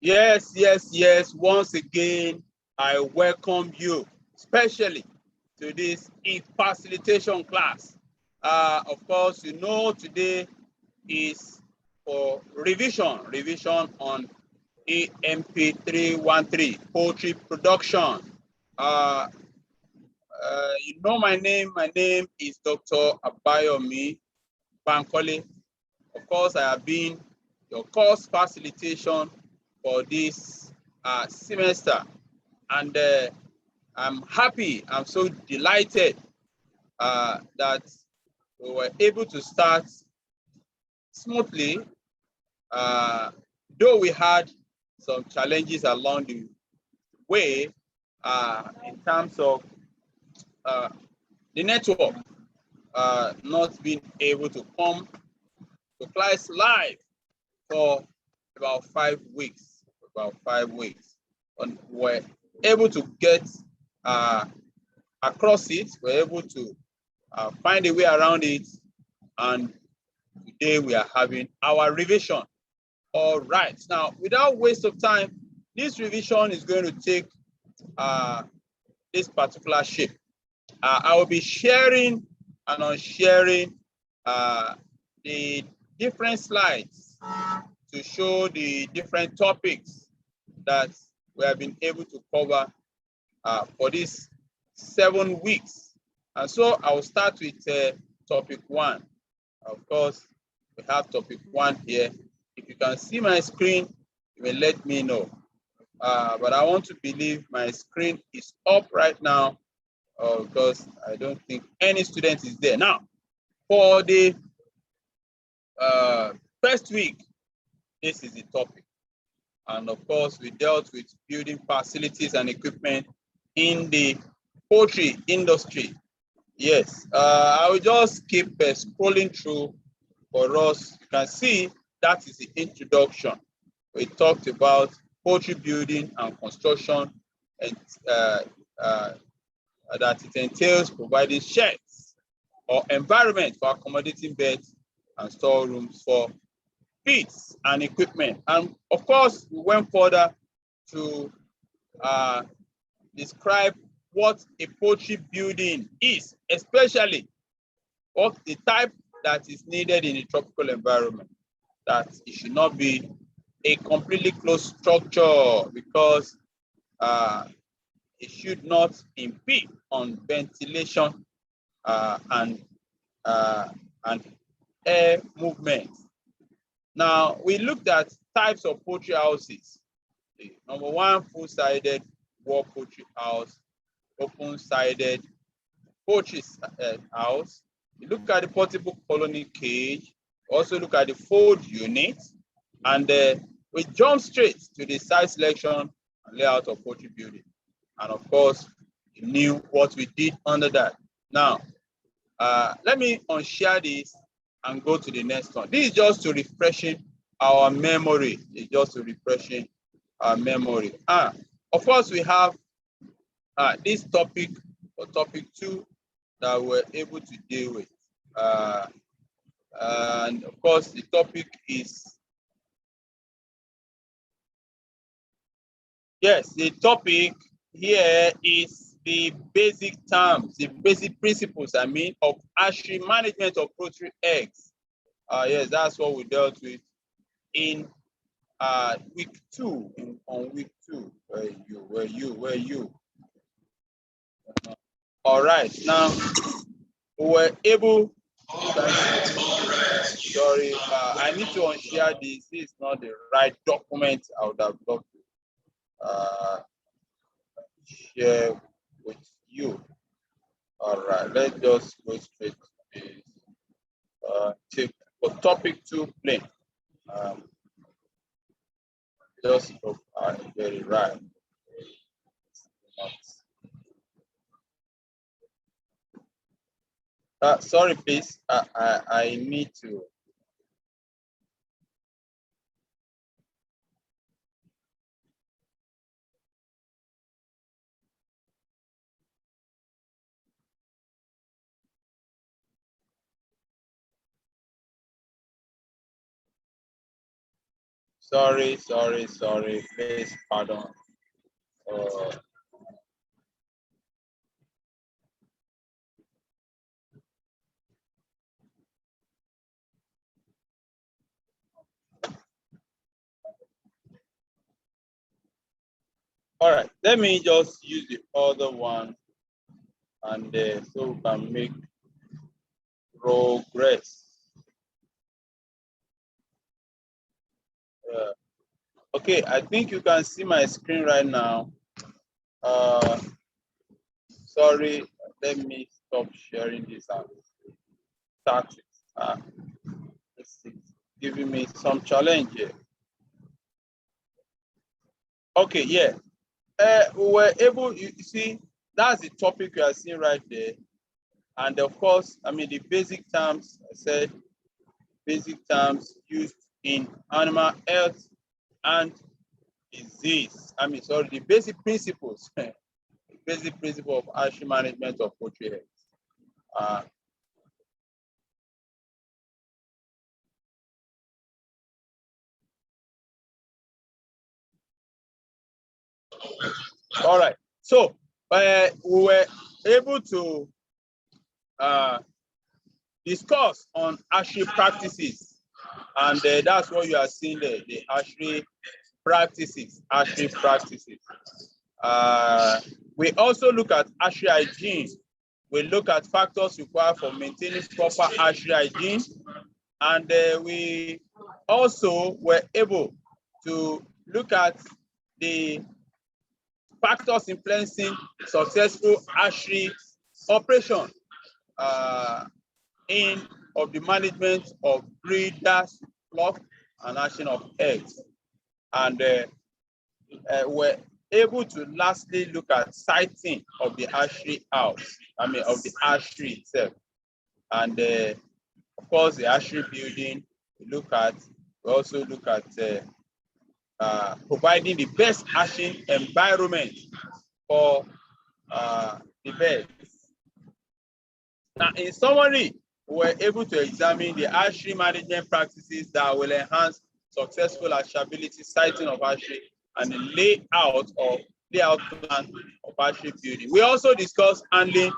Yes, yes, yes. Once again, I welcome you, especially to this e-facilitation class. Of course, you know today is for revision on ANP313 poultry production. Uh, you know my name. My name is Dr. Abayomi Bankole. Of course, I have been your course facilitation for this semester, and I'm happy. I'm so delighted that we were able to start smoothly, uh, though we had some challenges along the way in terms of the network not being able to come to class live for about 5 weeks. And we're able to get across it. We're able to find a way around it. And today we are having our revision. All right. Now, without waste of time, this revision is going to take this particular shape. I will be sharing and unsharing the different slides to show the different topics that we have been able to cover for these 7 weeks. And so I will start with topic 1. Of course, we have topic 1 here. If you can see my screen, you may let me know. But I want to believe my screen is up right now because I don't think any student is there. Now, for the first week, this is the topic. And of course, we dealt with building facilities and equipment in the poultry industry. Yes, I will just keep scrolling through for us. You can see that is the introduction. We talked about poultry building and construction, and that it entails providing sheds or environment for accommodating beds and storerooms for feeds and equipment. And of course, we went further to describe what a poultry building is, especially what the type that is needed in a tropical environment. That it should not be a completely closed structure because it should not impede on ventilation and air movement. Now, we looked at types of poultry houses. Number 1, full-sided wall poultry house, open-sided poultry house. You look at the portable colony cage, also look at the fold unit, and we jump straight to the site selection and layout of poultry building. And of course, you knew what we did under that. Now, let me unshare this and go to the next one. This is just to refreshing our memory. It's just to refreshing our memory. Of course, we have this topic or topic 2 that we're able to deal with. And of course, the topic is, yes, the topic here is the basic terms, the basic principles, I mean, of hatchery management of poultry eggs. Yes, that's what we dealt with in week 2. On week 2, where you? All right, now we were able. Sorry, I need to unshare this. This is not the right document. I would have loved to share with you. All right, let's just go straight to this. Take for topic 2 plain. Just very right. Sorry, please. I need to. Sorry. Please pardon. All right, let me just use the other one, and so we can make progress. Okay, I think you can see my screen right now. Sorry, let me stop sharing this out. Start it. It's giving me some challenge here. Okay, yeah. We were able, you see, that's the topic you are seeing right there. And of course, I mean, the basic terms, I said, basic terms used in animal health and disease. I mean, sorry, the basic principles, the basic principle of hatchery management of poultry health. All right. So we were able to discuss on hatchery practices, and that's what you are seeing there, the hatchery practices, hatchery practices. We also look at hatchery hygiene. We look at factors required for maintaining proper hatchery hygiene, and we also were able to look at the factors influencing successful hatchery operation in of the management of breeders, flock, and hatching of eggs. And we're able to lastly look at siting of the hatchery house, of the hatchery itself. And of course, the hatchery building, we also look at providing the best hatching environment for the birds. Now, in summary, we were able to examine the hatchery management practices that will enhance successful hatchability, siting of hatchery, and the layout plan of hatchery building. We also discussed handling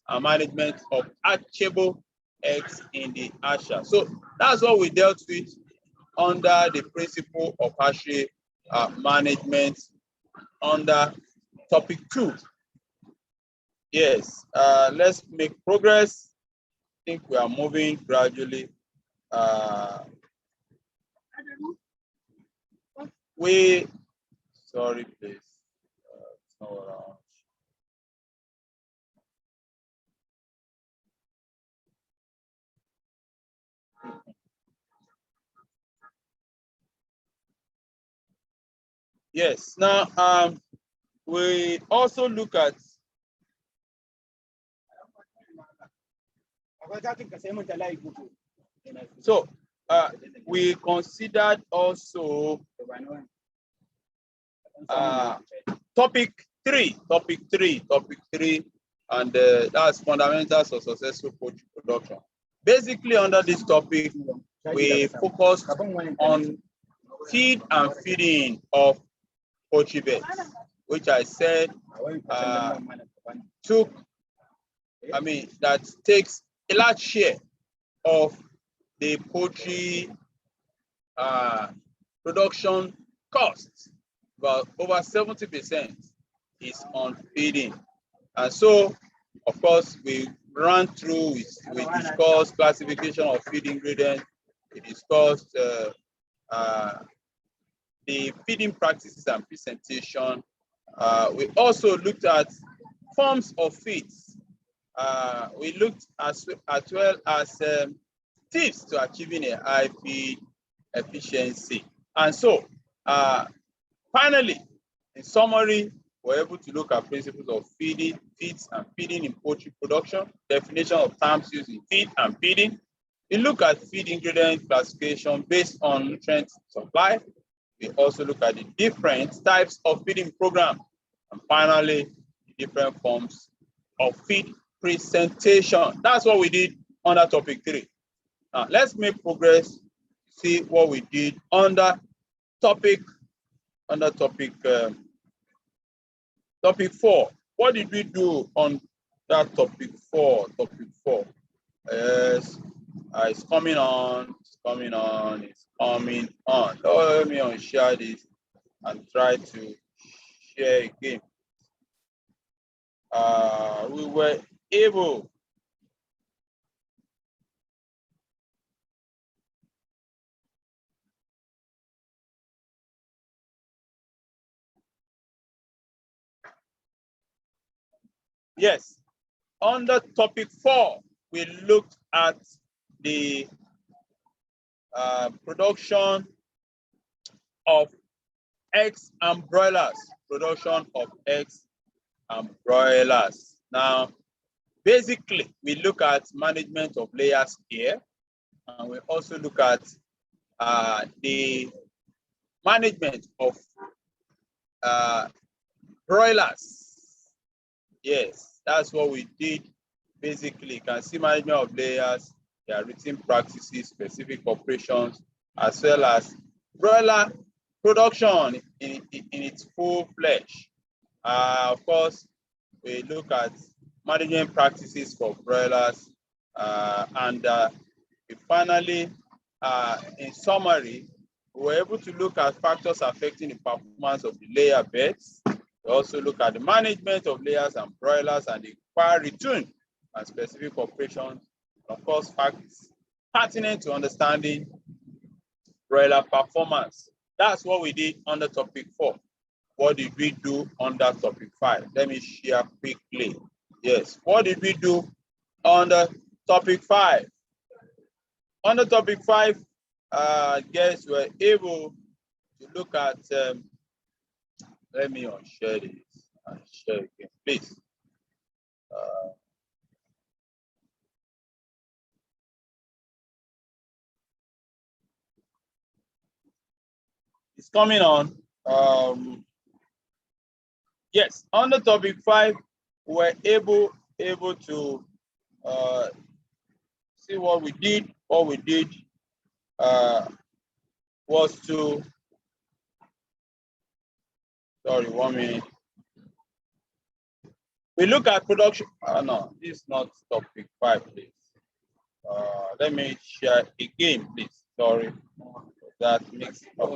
and management of hatchable eggs in the hatchery. So that's what we dealt with under the principle of hatchery management under topic 2. Yes, let's make progress. I think we are moving gradually. Sorry, please. It's not around. Yes, now we also look at so we considered also topic three, and that's fundamentals of successful poultry production. Basically, under this topic, we focused on feed and feeding of poultry beds, which I said that takes a large share of the poultry production costs. About over 70% is on feeding. And so, of course, we ran through, we discussed classification of feed ingredients, we discussed the feeding practices and presentation. We also looked at forms of feeds. We looked as well as tips to achieving a high feed efficiency. And so, finally, in summary, we're able to look at principles of feeds and feeding in poultry production, definition of terms used in feed and feeding. We look at feed ingredient classification based on nutrient supply. We also look at the different types of feeding program. And finally, the different forms of feed presentation. That's what we did under topic 3. Now, let's make progress, see what we did under topic, under topic 4. What did we do on that topic 4? Topic 4. Yes, it's coming on. It's coming on. It's coming on. Oh, let me share this and try to share again. We were able yes, under topic 4, we looked at the production of eggs and broilers. Production of eggs and broilers. Now, basically, we look at management of layers here, and we also look at the management of broilers. Yes, that's what we did. Basically, you can see management of layers, their routine practices, specific operations, as well as broiler production in its full fledged. Of course, we look at management practices for broilers, and we finally, in summary, we were able to look at factors affecting the performance of the layer beds. We also look at the management of layers and broilers and the required return and specific operations. And of course, facts pertinent to understanding broiler performance. That's what we did under topic 4. What did we do under topic 5? Let me share quickly. Yes, what did we do under topic 5? Under topic 5, I guess we're able to look at, let me unshare this and share again, please. It's coming on. Yes, under topic 5, we're able to see what we did. What we did was to, sorry, 1 minute. We look at production. No, this is not topic 5, please. Let me share again, please. Sorry, that makes up.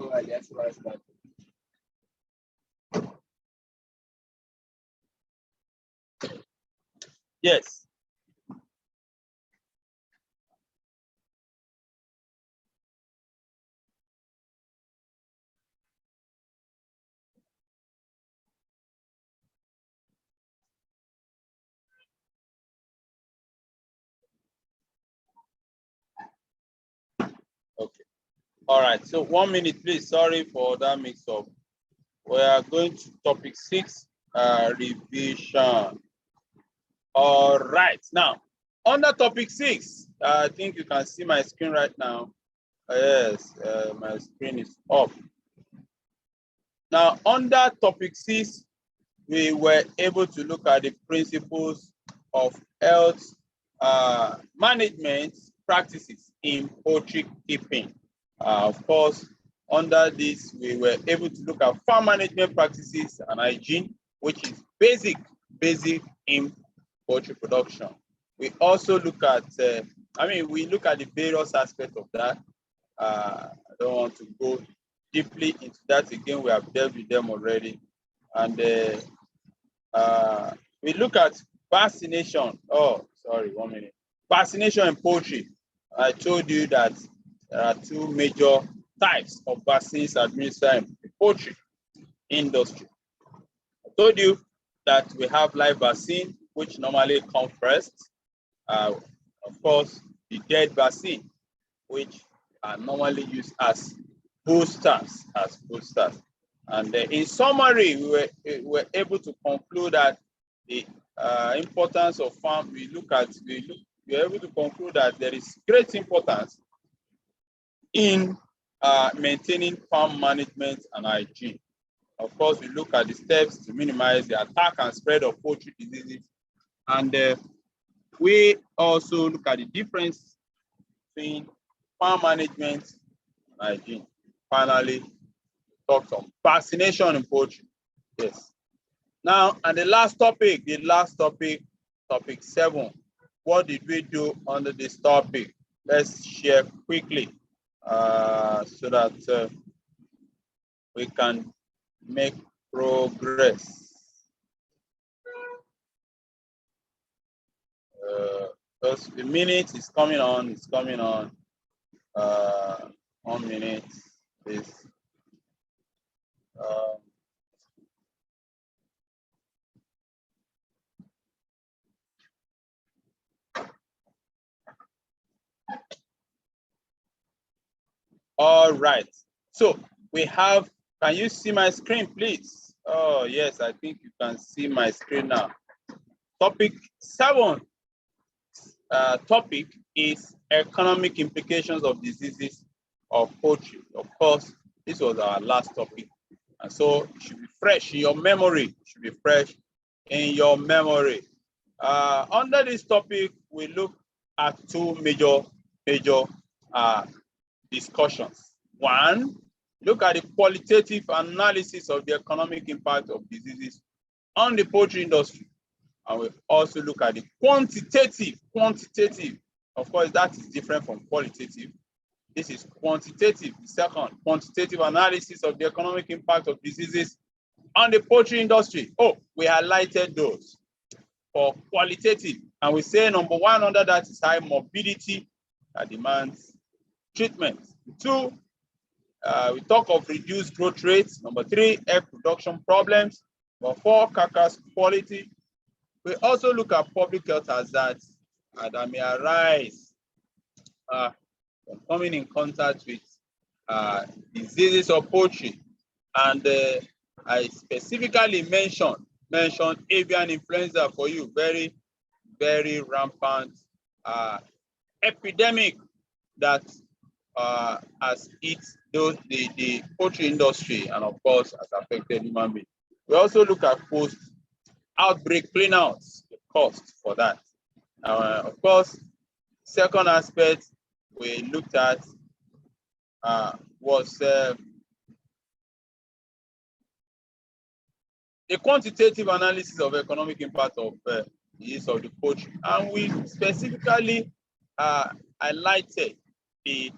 Yes. Okay. All right. So 1 minute, please. Sorry for that mix-up. We are going to topic 6, revision. All right. Now, under topic 6, I think you can see my screen right now. Yes, my screen is off. Now, under topic 6, we were able to look at the principles of health management practices in poultry keeping. Of course, under this, we were able to look at farm management practices and hygiene, which is basic in poultry production. We also look at, we look at the various aspects of that. I don't want to go deeply into that again. We have dealt with them already. And we look at vaccination. Oh, sorry, 1 minute. Vaccination in poultry. I told you that there are 2 major types of vaccines administered in the poultry industry. I told you that we have live vaccine, which normally come first. Of course, the dead vaccine, which are normally used as boosters. And in summary, we were able to conclude that the importance of farm, we were able to conclude that there is great importance in maintaining farm management and hygiene. Of course, we look at the steps to minimize the attack and spread of poultry diseases. And we also look at the difference between farm management and hygiene. Finally, talked on vaccination in poultry. Yes. Now, and the last topic, topic 7. What did we do under this topic? Let's share quickly so that we can make progress. Just the minute is coming on. It's coming on. 1 minute, please. All right. So we have, can you see my screen, please? Oh, yes, I think you can see my screen now. Topic 7 topic is economic implications of diseases of poultry. Of course, this was our last topic. And so it should be fresh in your memory. It should be fresh in your memory. Under this topic, we look at 2 major discussions. 1, look at the qualitative analysis of the economic impact of diseases on the poultry industry. And we also look at the quantitative. Of course, that is different from qualitative. This is quantitative. The second, quantitative analysis of the economic impact of diseases on the poultry industry. Oh, we highlighted those. For qualitative, and we say number 1 under that is high morbidity that demands treatment. 2, we talk of reduced growth rates. Number 3, egg production problems. Number 4, carcass quality. We also look at public health hazards that may arise from coming in contact with diseases of poultry. And I specifically mentioned avian influenza for you, very, very rampant epidemic that has hit the poultry industry and of course has affected human beings. We also look at post-outbreak cleanouts, the cost for that. Of course, second aspect we looked at was the quantitative analysis of economic impact of the use of the poultry. And we specifically highlighted the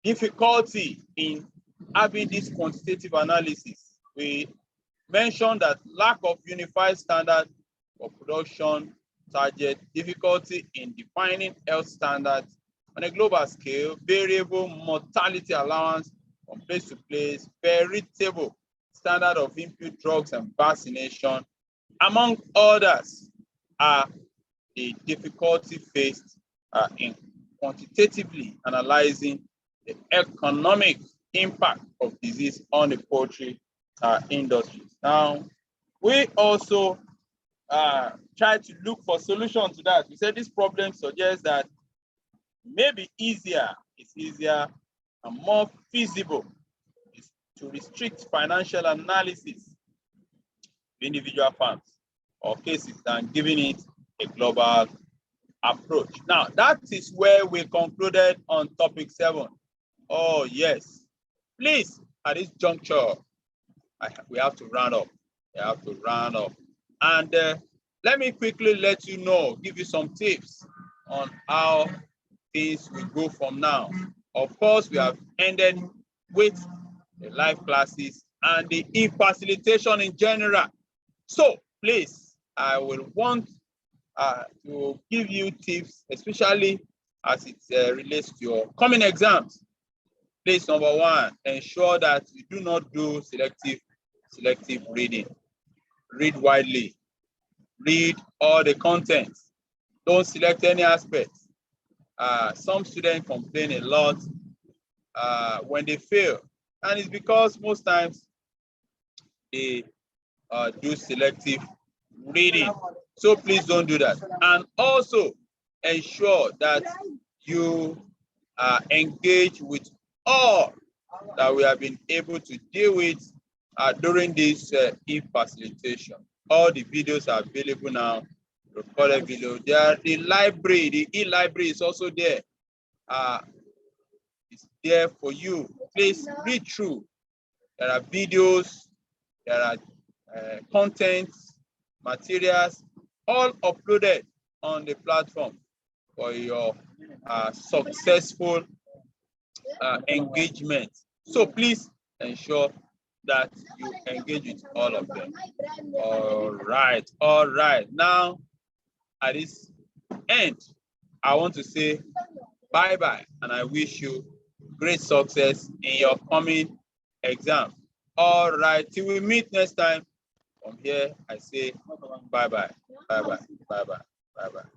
difficulty in having this quantitative analysis. We mentioned that lack of unified standard for production target, difficulty in defining health standards on a global scale, variable mortality allowance from place to place, veritable standard of input drugs and vaccination, among others, are the difficulty faced in quantitatively analyzing the economic impact of disease on the poultry industry. Now, we also try to look for solutions to that. We said this problem suggests that maybe it's easier and more feasible is to restrict financial analysis to individual farms or cases than giving it a global approach. Now, that is where we concluded on topic 7. Oh, yes. Please, at this juncture, we have to round up. And let me quickly let you know, give you some tips on how things will go from now. Of course, we have ended with the live classes and the e-facilitation in general. So please, I will want to give you tips, especially as it relates to your coming exams. Please, number 1, ensure that you do not do selective reading. Read widely. Read all the content. Don't select any aspect. Some students complain a lot when they fail, and it's because most times they do selective reading. So please don't do that. And also ensure that you engage with all that we have been able to deal with during this e-facilitation. All the videos are available now, recorded video. There, the library, the e-library is also there. It's there for you. Please read through. There are videos, there are contents, materials, all uploaded on the platform for your successful engagement. So please ensure that you engage with all of them. All right. Now, at this end, I want to say bye-bye, and I wish you great success in your coming exam. All right, till we meet next time. From here, I say bye-bye, bye-bye, bye-bye, bye-bye.